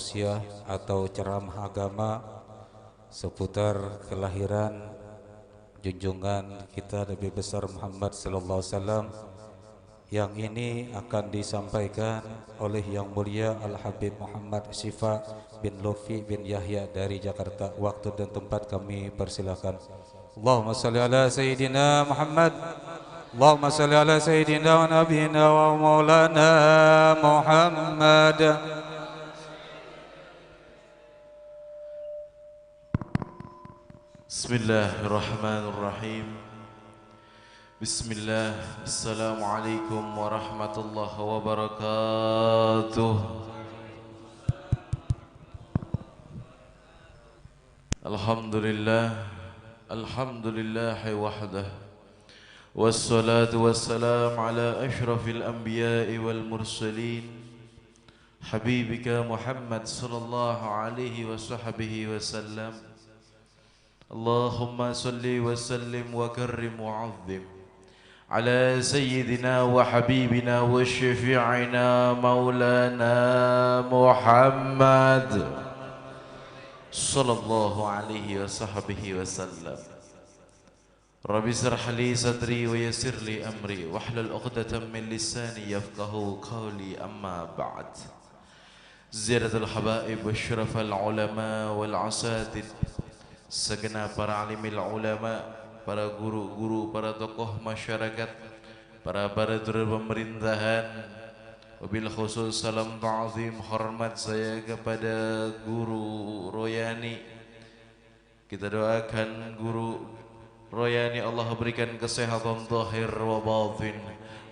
tausiah atau ceramah agama seputar kelahiran junjungan kita Nabi besar Muhammad sallallahu alaihi wasallam, yang ini akan disampaikan oleh Yang Mulia Al-Habib Muhammad Syifa bin Lutfi bin Yahya dari Jakarta. Waktu dan tempat kami persilakan. Allahumma salli ala Sayyidina Muhammad. Allahumma salli ala Sayyidina wa Nabiyina wa Maulana Muhammad. Bismillahirrahmanirrahim. Bismillah. Assalamualaikum warahmatullahi wabarakatuh. Alhamdulillah. Alhamdulillahi wahdah. Wassalatu wassalam ala ashrafil anbiya'i wal mursalin, habibika Muhammad sallallahu alaihi wa sahbihi wasallam. Allahumma salli wa sallim wa karrim wa azim ala sayyidina wa habibina wa syafi'ina maulana Muhammad sallallahu alaihi wa sahbihi wasallam. Rabbi shrah li sadri wa yassir li amri wahlul 'uqdatam min lisani yafqahu qawli, amma ba'd. Ziyaratul habaib wa syarafal ulama wal asatid, segenap para alimil ulama, para guru-guru, para tokoh masyarakat, para baradur pemerintahan, wabil khusus salam ta'zim hormat saya kepada Guru Royani. Kita doakan Guru Royani Allah berikan kesehatan zahir wa batin,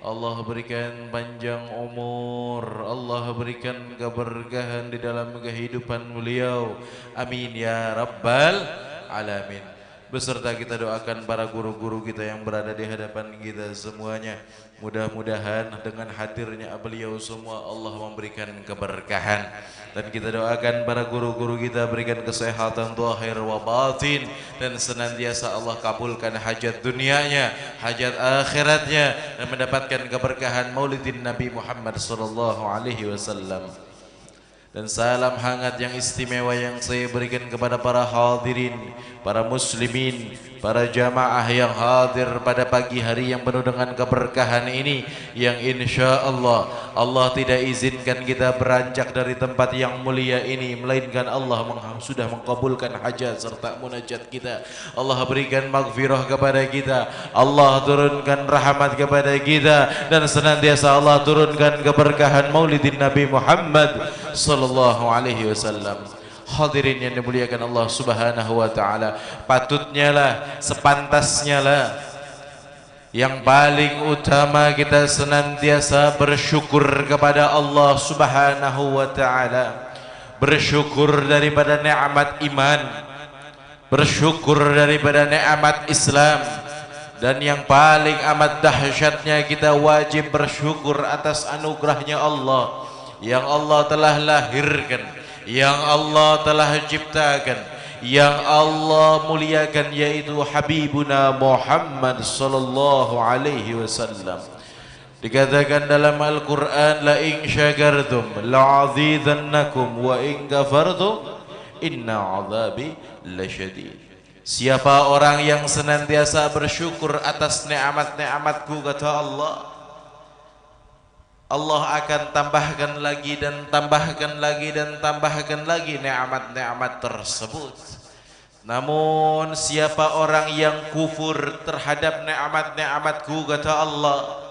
Allah berikan panjang umur, Allah berikan keberkahan di dalam kehidupan beliau, amin ya rabbal alamin. Beserta kita doakan para guru-guru kita yang berada di hadapan kita semuanya. Mudah-mudahan dengan hadirnya beliau semua Allah memberikan keberkahan. Dan kita doakan para guru-guru kita berikan kesehatan zahir wa batin, dan senantiasa Allah kabulkan hajat dunianya, hajat akhiratnya, dan mendapatkan keberkahan maulidin Nabi Muhammad sallallahu alaihi wasallam. Dan salam hangat yang istimewa yang saya berikan kepada para hadirin, para muslimin, para jamaah yang hadir pada pagi hari yang penuh dengan keberkahan ini, yang insya Allah Allah tidak izinkan kita beranjak dari tempat yang mulia ini, melainkan Allah sudah mengabulkan hajat serta munajat kita. Allah berikan maghfirah kepada kita, Allah turunkan rahmat kepada kita, dan senantiasa Allah turunkan keberkahan maulidin Nabi Muhammad sallallahu alaihi wasallam. Hadirin yang dimuliakan Allah subhanahu wa ta'ala, patutnya lah, sepantasnya lah, yang paling utama kita senantiasa bersyukur kepada Allah subhanahu wa ta'ala. Bersyukur daripada nikmat iman, bersyukur daripada nikmat Islam, dan yang paling amat dahsyatnya kita wajib bersyukur atas anugerahnya Allah yang Allah telah lahirkan, yang Allah telah ciptakan, yang Allah muliakan, yaitu Habibuna Muhammad sallallahu alaihi wasallam. Dikatakan dalam Al-Quran, la in syakartum la'azidannakum wa in kafartum inna azabi lasyadid. Siapa orang yang senantiasa bersyukur atas nikmat-nikmatku, kata Allah, Allah akan tambahkan lagi dan tambahkan lagi dan tambahkan lagi nikmat-nikmat tersebut. Namun siapa orang yang kufur terhadap nikmat-nikmatku, kata Allah,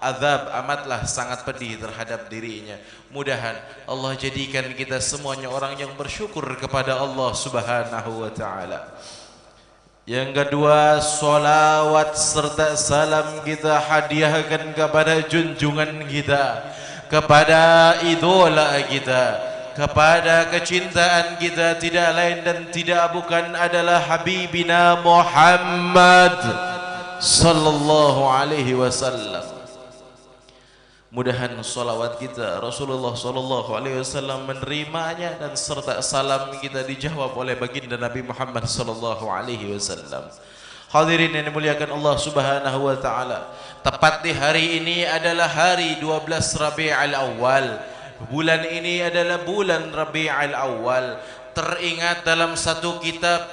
azab amatlah sangat pedih terhadap dirinya. Mudahan Allah jadikan kita semuanya orang yang bersyukur kepada Allah subhanahu wa ta'ala. Yang kedua, solawat serta salam kita hadiahkan kepada junjungan kita, kepada idola kita, kepada kecintaan kita, tidak lain dan tidak bukan adalah Habibina Muhammad sallallahu alaihi wasallam. Mudahan salawat kita Rasulullah sallallahu alaihi wasallam menerimanya, dan serta salam kita dijawab oleh baginda Nabi Muhammad sallallahu alaihi wasallam. Hadirin yang dimuliakan Allah subhanahu wa ta'ala, tepat di hari ini adalah hari 12 Rabi'ul Awal Bulan ini adalah bulan Rabi'ul Awal. Teringat dalam satu kitab,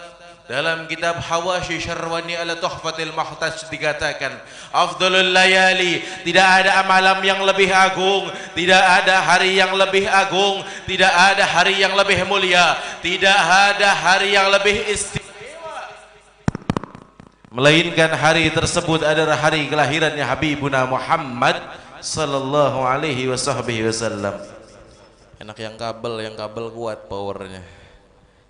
dalam kitab Hawashi Syarwani ala Tuhfatil Muhtaj dikatakan, afdalul layali, tidak ada malam yang lebih agung, tidak ada hari yang lebih agung, tidak ada hari yang lebih mulia, tidak ada hari yang lebih istimewa, melainkan hari tersebut adalah hari kelahirannya Habibuna Muhammad sallallahu alaihi wasallam. Enak yang kabel kuat powernya.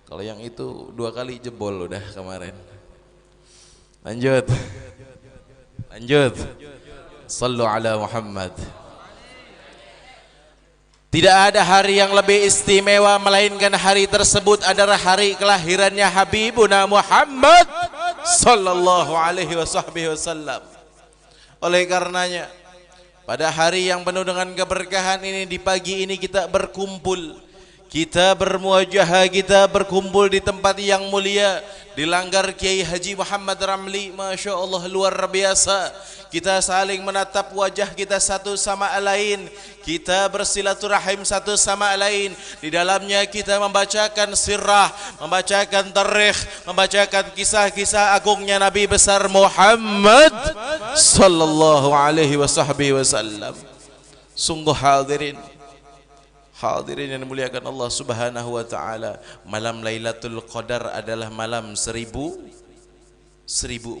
Kalau yang itu 2 kali jebol udah kemarin. Lanjut. Sallu ala Muhammad. Tidak ada hari yang lebih istimewa melainkan hari tersebut adalah hari kelahirannya Habibuna Muhammad sallallahu alaihi wasallam. Oleh karenanya pada hari yang penuh dengan keberkahan ini, di pagi ini kita berkumpul, kita bermuajahah, kita berkumpul di tempat yang mulia, di Langgar Kiai Haji Muhammad Ramli. Masya Allah, luar biasa. Kita saling menatap wajah kita satu sama lain, kita bersilaturahim satu sama lain. Di dalamnya kita membacakan sirah, membacakan tarikh, membacakan kisah-kisah agungnya Nabi besar Muhammad sallallahu alaihi wasallam. Sungguh hadirin yang dimuliakan Allah Subhanahu wa taala, malam Lailatul Qadar adalah malam 1000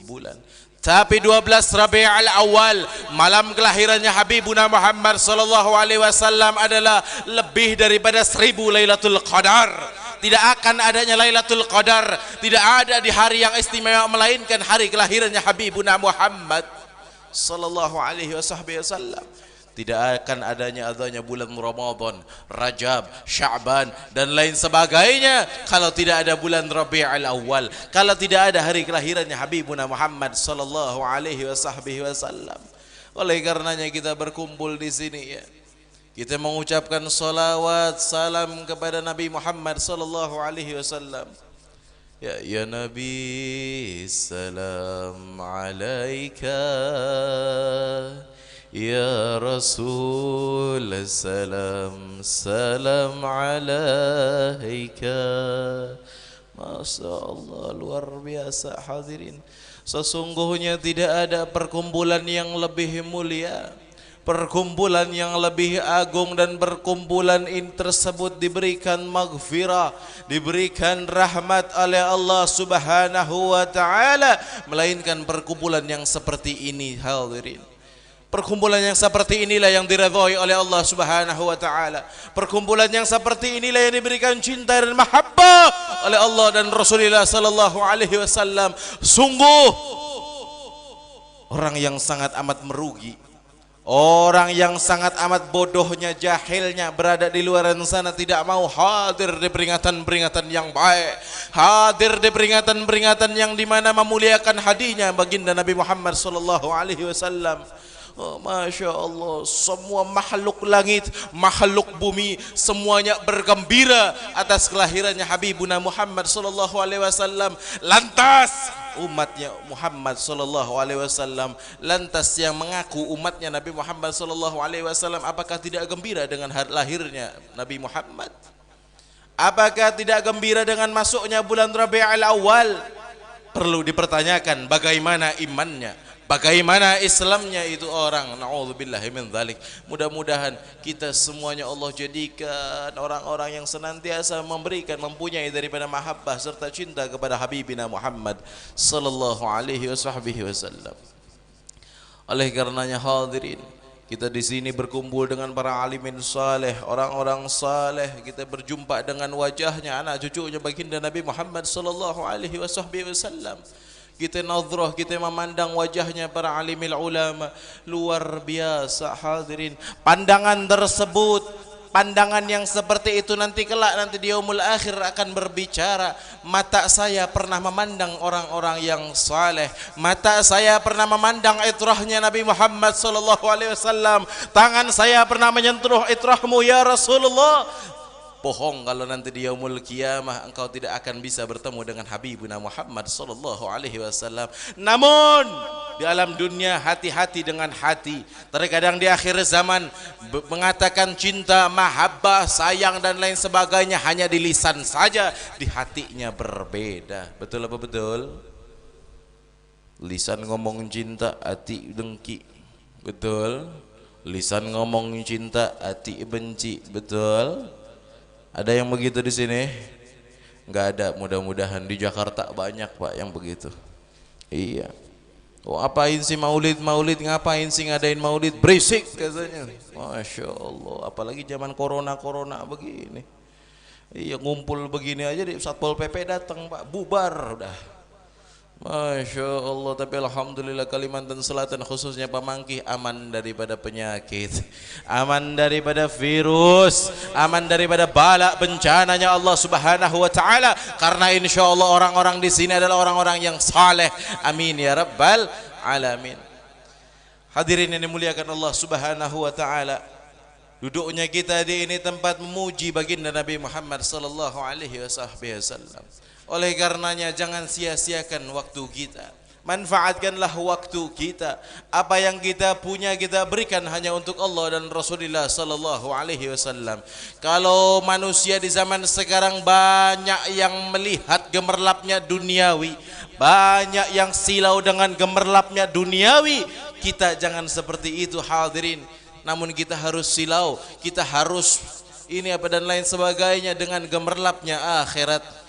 bulan. Tapi 12 Rabi'ul Awal, malam kelahirannya Habibuna Muhammad sallallahu alaihi wasallam adalah lebih daripada 1000 Lailatul Qadar. Tidak akan adanya Lailatul Qadar, tidak ada di hari yang istimewa melainkan hari kelahirannya Habibuna Muhammad sallallahu alaihi wasallam. Tidak akan adanya bulan Ramadan, Rajab, Sya'ban dan lain sebagainya kalau tidak ada bulan Rabi'ul Awal, kalau tidak ada hari kelahirannya Habibuna Muhammad sallallahu alaihi wasallam. Oleh karenanya kita berkumpul di sini ya. Kita mengucapkan salawat salam kepada Nabi Muhammad sallallahu alaihi wasallam. Ya Nabi, salam alaika. Ya Rasul, salam alaika. Masya Allah, luar biasa hadirin. Sesungguhnya tidak ada perkumpulan yang lebih mulia, perkumpulan yang lebih agung, dan perkumpulan ini tersebut diberikan maghfirah, diberikan rahmat oleh Allah Subhanahu wa taala, melainkan perkumpulan yang seperti ini hadirin. Perkumpulan yang seperti inilah yang diridhai oleh Allah Subhanahu wa taala. Perkumpulan yang seperti inilah yang diberikan cinta dan mahabbah oleh Allah dan Rasulullah sallallahu alaihi wasallam. Sungguh orang yang sangat amat merugi, orang yang sangat amat bodohnya, jahilnya berada di luar sana, tidak mau hadir di peringatan-peringatan yang baik, hadir di peringatan-peringatan yang dimana memuliakan hadinya baginda Nabi Muhammad sallallahu alaihi wasallam. Oh, Masya Allah, semua makhluk langit, makhluk bumi, semuanya bergembira atas kelahirannya Habibuna Muhammad sallallahu alaihi wasallam. Lantas umatnya Muhammad sallallahu alaihi wasallam, lantas yang mengaku umatnya Nabi Muhammad sallallahu alaihi wasallam, apakah tidak gembira dengan lahirnya Nabi Muhammad? Apakah tidak gembira dengan masuknya bulan Rabi'ul Awal? Perlu dipertanyakan bagaimana imannya, bagaimana Islamnya itu orang. Na'udzubillahi min dzalik. Mudah-mudahan kita semuanya Allah jadikan orang-orang yang senantiasa memberikan, mempunyai daripada mahabbah serta cinta kepada Habibina Muhammad sallallahu alaihi wasallam. Oleh karenanya hadirin, kita di sini berkumpul dengan para alimin saleh, orang-orang saleh. Kita berjumpa dengan wajahnya, anak cucunya baginda Nabi Muhammad sallallahu alaihi wasallam. Kita nazrah, kita memandang wajahnya para alimil ulama. Luar biasa hadirin. Pandangan tersebut, pandangan yang seperti itu nanti kelak, nanti di yaumul akhir akan berbicara. Mata saya pernah memandang orang-orang yang saleh, mata saya pernah memandang itrahnya Nabi Muhammad sallallahu alaihi wasallam. Tangan saya pernah menyentuh itrahmu ya Rasulullah. Bohong kalau nanti di yaumul qiyamah engkau tidak akan bisa bertemu dengan Habibuna Muhammad sallallahu alaihi wasallam. Namun di alam dunia hati-hati dengan hati. Terkadang di akhir zaman mengatakan cinta, mahabbah, sayang dan lain sebagainya hanya di lisan saja, di hatinya berbeda. Betul apa betul? Lisan ngomong cinta, hati dengki. Betul? Lisan ngomong cinta, hati benci. Betul? Ada yang begitu di sini? Enggak ada, mudah-mudahan. Di Jakarta banyak Pak yang begitu. Iya. Oh, apain sih maulid, ngapain sih ngadain maulid, berisik katanya. Masya Allah, apalagi zaman corona begini. Iya, ngumpul begini aja di Satpol PP datang Pak, bubar udah. Masya Allah, tapi alhamdulillah Kalimantan Selatan khususnya Pamangkih aman daripada penyakit, aman daripada virus, aman daripada bala bencananya Allah Subhanahu wa taala, karena insya Allah orang-orang di sini adalah orang-orang yang saleh. Amin ya rabbal alamin. Hadirin yang dimuliakan Allah Subhanahu wa taala, duduknya kita di ini tempat memuji baginda Nabi Muhammad sallallahu alaihi wasallam. Oleh karenanya jangan sia-siakan waktu kita. Manfaatkanlah waktu kita. Apa yang kita punya kita berikan hanya untuk Allah dan Rasulullah sallallahu alaihi wasallam. Kalau manusia di zaman sekarang banyak yang melihat gemerlapnya duniawi, banyak yang silau dengan gemerlapnya duniawi, kita jangan seperti itu hadirin. Namun kita harus silau, kita harus ini apa dan lain sebagainya dengan gemerlapnya akhirat.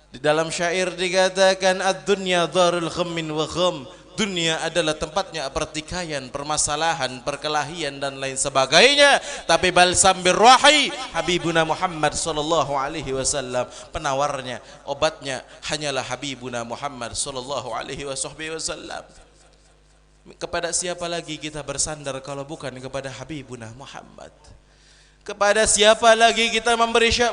Di dalam syair dikatakan ad-dunya darul ghammin wa gham. Dunia adalah tempatnya pertikaian, permasalahan, perkelahian dan lain sebagainya. Tapi balsam birrahi Habibuna Muhammad sallallahu alaihi wasallam. Penawarnya, obatnya hanyalah Habibuna Muhammad sallallahu alaihi wasallam. Kepada siapa lagi kita bersandar kalau bukan kepada Habibuna Muhammad? Kepada siapa lagi kita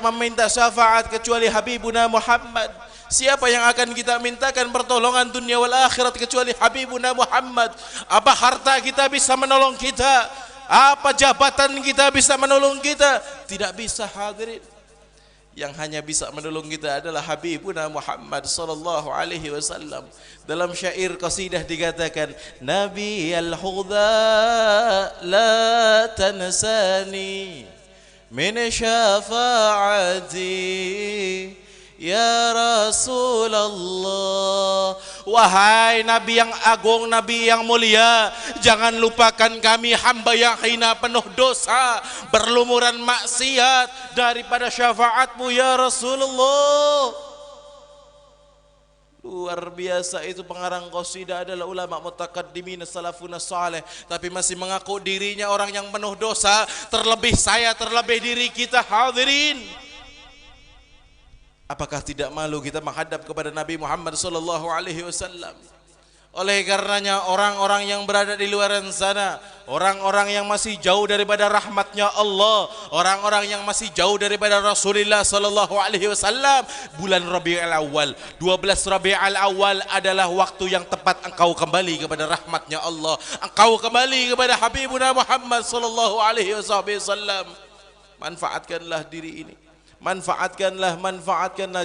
meminta syafaat kecuali Habibuna Muhammad? Siapa yang akan kita mintakan pertolongan dunia wal akhirat kecuali Habibuna Muhammad? Apa harta kita bisa menolong kita? Apa jabatan kita bisa menolong kita? Tidak bisa hadirin. Yang hanya bisa menolong kita adalah Habibuna Muhammad sallallahu alaihi wasallam. Dalam syair qasidah dikatakan, Nabi al-Huda la tansani min syafaati ya Rasulullah. Wahai Nabi yang agung, Nabi yang mulia, jangan lupakan kami hamba yang hina, penuh dosa, berlumuran maksiat daripada syafaatmu ya Rasulullah. Luar biasa itu pengarang qasidah adalah ulama mutaqaddimin salafun saleh, tapi masih mengaku dirinya orang yang penuh dosa, terlebih saya, terlebih diri kita hadirin. Apakah tidak malu kita menghadap kepada Nabi Muhammad sallallahu alaihi wasallam? Oleh karenanya orang-orang yang berada di luar sana, orang-orang yang masih jauh daripada rahmatnya Allah, orang-orang yang masih jauh daripada Rasulullah sallallahu alaihi wasallam, bulan Rabiul Awal, 12 Rabiul Awal adalah waktu yang tepat engkau kembali kepada rahmatnya Allah, engkau kembali kepada Habibuna Muhammad sallallahu alaihi wasallam. Manfaatkanlah diri ini. Manfaatkanlah,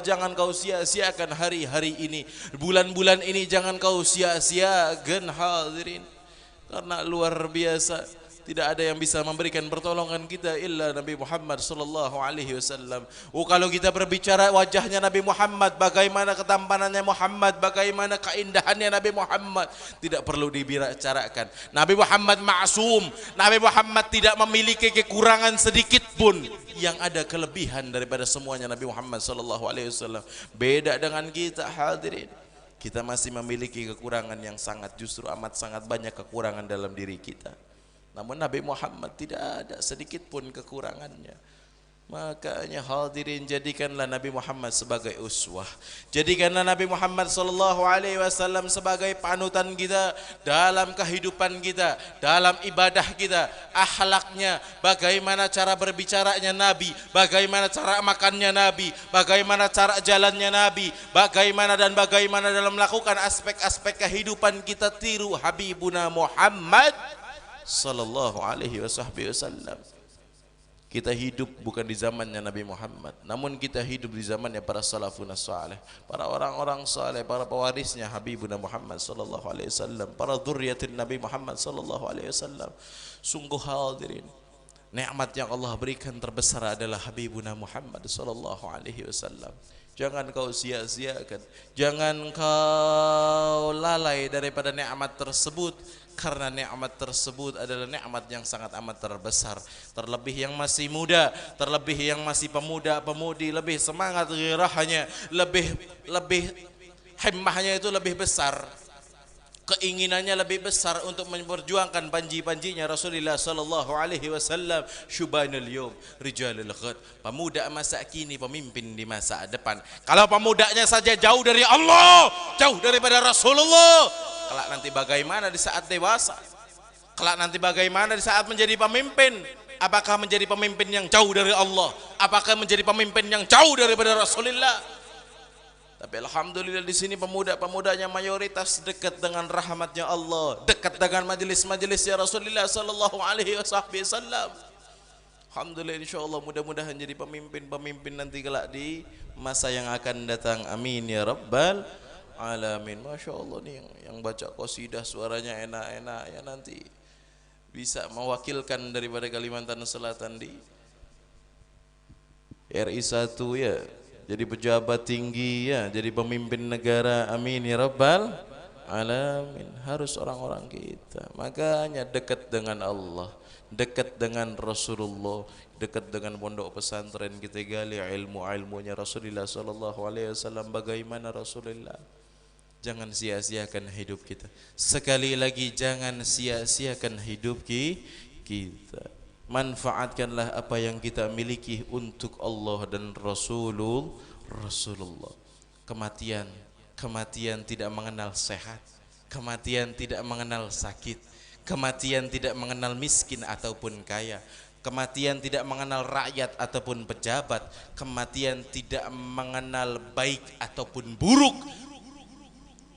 jangan kau sia-siakan hari-hari ini, bulan-bulan ini jangan kau sia-siakan hadirin, karena luar biasa. Tidak ada yang bisa memberikan pertolongan kita illa Nabi Muhammad sallallahu alaihi wasallam. Kalau kita berbicara wajahnya Nabi Muhammad, bagaimana ketampanannya Muhammad, bagaimana keindahannya Nabi Muhammad, tidak perlu dibicarakan. Nabi Muhammad ma'sum, Nabi Muhammad tidak memiliki kekurangan sedikit pun. Yang ada kelebihan daripada semuanya Nabi Muhammad sallallahu alaihi wasallam. Beda dengan kita hadirin. Kita masih memiliki kekurangan yang justru amat sangat banyak kekurangan dalam diri kita. Namun Nabi Muhammad tidak ada sedikit pun kekurangannya. Makanya hadirin, jadikanlah Nabi Muhammad sebagai uswah. Jadikanlah Nabi Muhammad sallallahu alaihi wasallam sebagai panutan kita dalam kehidupan kita, dalam ibadah kita, akhlaknya, bagaimana cara berbicaranya Nabi, bagaimana cara makannya Nabi, bagaimana cara jalannya Nabi, bagaimana dalam melakukan aspek-aspek kehidupan kita, tiru Habibuna Muhammad sallallahu alaihi wasallam. Kita hidup bukan di zamannya Nabi Muhammad, namun kita hidup di zamannya para salafun salih, para orang-orang saleh, para pewarisnya Habibuna Muhammad sallallahu alaihi wasallam, para dzurriyyatin Nabi Muhammad sallallahu alaihi wasallam. Sungguh hadirin, nikmat yang Allah berikan terbesar adalah Habibuna Muhammad sallallahu alaihi wasallam. Jangan kau sia-siakan, jangan kau lalai daripada nikmat tersebut, karena nikmat tersebut adalah nikmat yang sangat amat terbesar. Terlebih yang masih muda, terlebih yang masih pemuda-pemudi, lebih semangat gairahnya, lebih himmahnya itu lebih besar, keinginannya lebih besar untuk memperjuangkan panji-panjinya Rasulullah sallallahu alaihi wasallam. Syubanul yawm rijalul ghad, pemuda masa kini pemimpin di masa depan. Kalau pemudanya saja jauh dari Allah, jauh daripada Rasulullah, kelak nanti bagaimana di saat dewasa? Kelak nanti bagaimana di saat menjadi pemimpin? Apakah menjadi pemimpin yang jauh dari Allah? Apakah menjadi pemimpin yang jauh daripada Rasulullah? Tapi alhamdulillah di sini pemuda-pemudanya mayoritas dekat dengan rahmatnya Allah, dekat dengan majelis-majelisnya Rasulullah sallallahu alaihi wasallam. Alhamdulillah, insyaallah mudah-mudahan jadi pemimpin-pemimpin nanti kelak di masa yang akan datang. Amin ya rabbal alamin. Masya Allah nih yang baca qasidah suaranya enak-enak ya, nanti bisa mewakilkan daripada Kalimantan Selatan di RI 1 ya, jadi pejabat tinggi ya, jadi pemimpin negara. Amin ya rabbal alamin. Harus orang-orang kita makanya dekat dengan Allah, dekat dengan Rasulullah, dekat dengan pondok pesantren, kita gali ilmu-ilmunya Rasulullah sallallahu alaihi wasallam. Bagaimana Rasulullah? Jangan sia-siakan hidup kita. Sekali lagi, jangan sia-siakan hidup kita. Manfaatkanlah apa yang kita miliki untuk Allah dan Rasulullah. Kematian tidak mengenal sehat, kematian tidak mengenal sakit, kematian tidak mengenal miskin ataupun kaya, kematian tidak mengenal rakyat ataupun pejabat, kematian tidak mengenal baik ataupun buruk.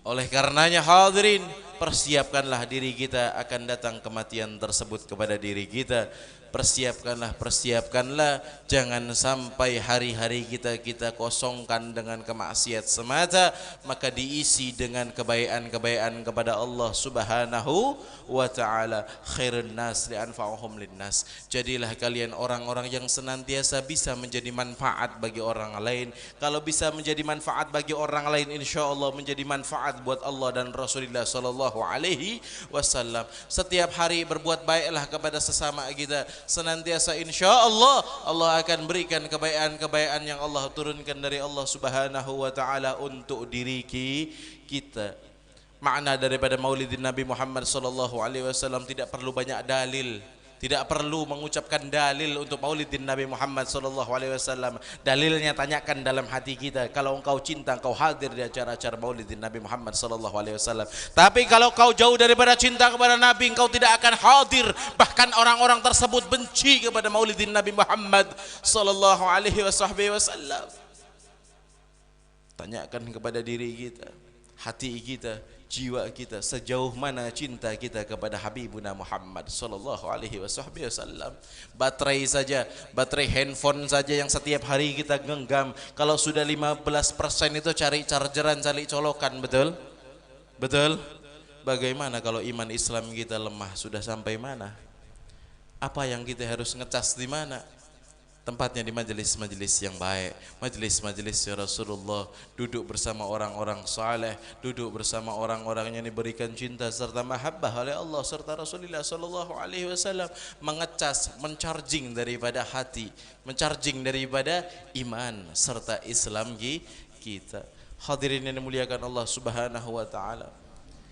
Oleh karenanya hadirin, persiapkanlah diri kita akan datang kematian tersebut kepada diri kita. Persiapkanlah, jangan sampai hari-hari kita kosongkan dengan kemaksiat semata, maka diisi dengan kebaikan-kebaikan kepada Allah Subhanahu wa taala. Khairun nas li anfa'uhum linnas. Jadilah kalian orang-orang yang senantiasa bisa menjadi manfaat bagi orang lain. Kalau bisa menjadi manfaat bagi orang lain, insyaallah menjadi manfaat buat Allah dan Rasulullah sallallahu alaihi wasallam. Setiap hari berbuat baiklah kepada sesama kita. Senantiasa insyaallah Allah akan berikan kebaikan-kebaikan yang Allah turunkan dari Allah Subhanahu wa taala untuk diri kita. Makna daripada Maulidin Nabi Muhammad sallallahu alaihi wasallam tidak perlu banyak dalil. Tidak perlu mengucapkan dalil untuk Maulidin Nabi Muhammad sallallahu alaihi wasallam. Dalilnya tanyakan dalam hati kita. Kalau engkau cinta, engkau hadir di acara-acara Maulidin Nabi Muhammad sallallahu alaihi wasallam. Tapi kalau kau jauh daripada cinta kepada Nabi, engkau tidak akan hadir. Bahkan orang-orang tersebut benci kepada Maulidin Nabi Muhammad sallallahu alaihi wasallam. Tanyakan kepada diri kita, hati kita, jiwa kita, sejauh mana cinta kita kepada Habibuna Muhammad sallallahu alaihi wasallam. Baterai saja, baterai handphone saja yang setiap hari kita genggam, kalau sudah 15% itu cari chargeran, cari colokan, betul? Betul? Bagaimana kalau iman Islam kita lemah? Sudah sampai mana? Apa yang kita harus ngecas di mana? Tempatnya di majelis-majelis yang baik, majelis-majelis Rasulullah, duduk bersama orang-orang saleh, duduk bersama orang-orang yang diberikan cinta serta mahabbah oleh Allah serta Rasulullah sallallahu alaihi wasallam, mengecas, mencharging daripada hati, mencharging daripada iman serta Islam kita. Hadirin yang dimuliakan Allah Subhanahu wa taala.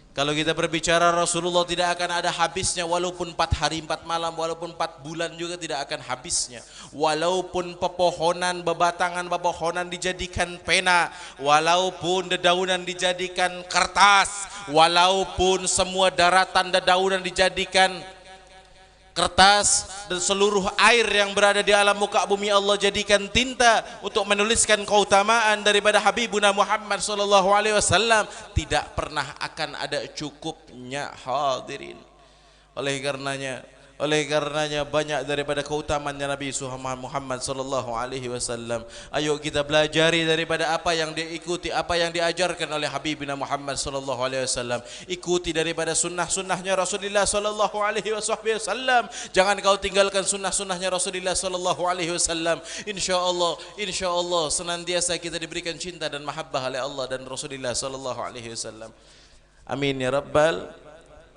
Kalau kita berbicara Rasulullah tidak akan ada habisnya, walaupun 4 hari 4 malam, walaupun 4 bulan juga tidak akan habisnya. Walaupun pepohonan, bebatangan pepohonan dijadikan pena, walaupun dedaunan dijadikan kertas, walaupun semua daratan dedaunan dijadikan kertas, dan seluruh air yang berada di alam muka bumi Allah jadikan tinta untuk menuliskan keutamaan daripada Habibuna Muhammad sallallahu alaihi wasallam, tidak pernah akan ada cukupnya hadirin. Oleh karenanya Oleh karenanya banyak daripada keutamaannya Nabi Muhammad sallallahu alaihi wasallam. Ayo kita belajari daripada apa yang diikuti, apa yang diajarkan oleh Habibina Muhammad sallallahu alaihi wasallam. Ikuti daripada sunnah-sunnahnya Rasulullah sallallahu alaihi wasallam. Jangan kau tinggalkan sunnah-sunnahnya Rasulullah sallallahu alaihi wasallam. Insyaallah senantiasa kita diberikan cinta dan mahabbah oleh Allah dan Rasulullah sallallahu alaihi wasallam. Amin ya rabbal.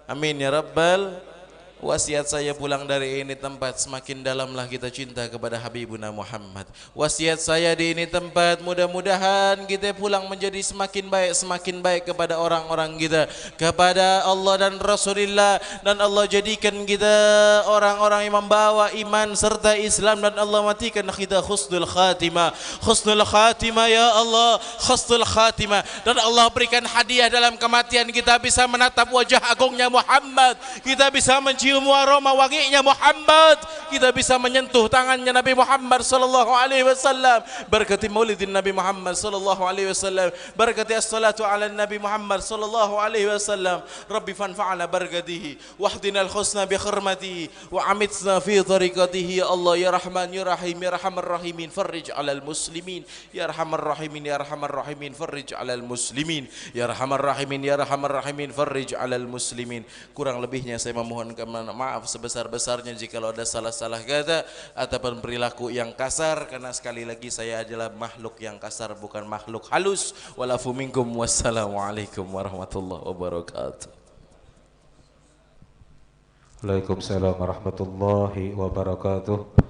Amin ya rabbal. Wasiat saya pulang dari ini tempat, semakin dalamlah kita cinta kepada Habibuna Muhammad. Wasiat saya di ini tempat, mudah-mudahan kita pulang menjadi semakin baik kepada orang-orang kita, kepada Allah dan Rasulullah, dan Allah jadikan kita orang-orang yang membawa iman serta Islam, dan Allah matikan kita husnul khatimah. Husnul khatimah ya Allah, husnul khatimah. Dan Allah berikan hadiah dalam kematian, kita bisa menatap wajah agungnya Muhammad, kita bisa mencium aroma wanginya Muhammad, kita bisa menyentuh tangannya Nabi Muhammad sallallahu alaihi wasallam, berkati maulidin Nabi Muhammad sallallahu alaihi wasallam, berkati as-salatu ala Nabi Muhammad sallallahu alaihi wasallam. Rabbi fanfa'na barakatihi wahdina al-husna bi khurmatihi wa amitna fi tariqatihi. Ya Allah ya Rahman ya Rahim ya Arhamar Rahimin, farij 'alal muslimin ya Arhamar Rahimin ya Arhamar Rahimin, farij 'alal muslimin ya Arhamar Rahimin ya Arhamar Rahimin, farij 'alal muslimin. Kurang lebihnya saya memohon maaf sebesar-besarnya jika ada salah-salah kata ataupun perilaku yang kasar, karena sekali lagi saya adalah makhluk yang kasar, bukan makhluk halus. Walafu minkum, wassalamualaikum warahmatullahi wabarakatuh. Waalaikumsalam warahmatullahi wabarakatuh.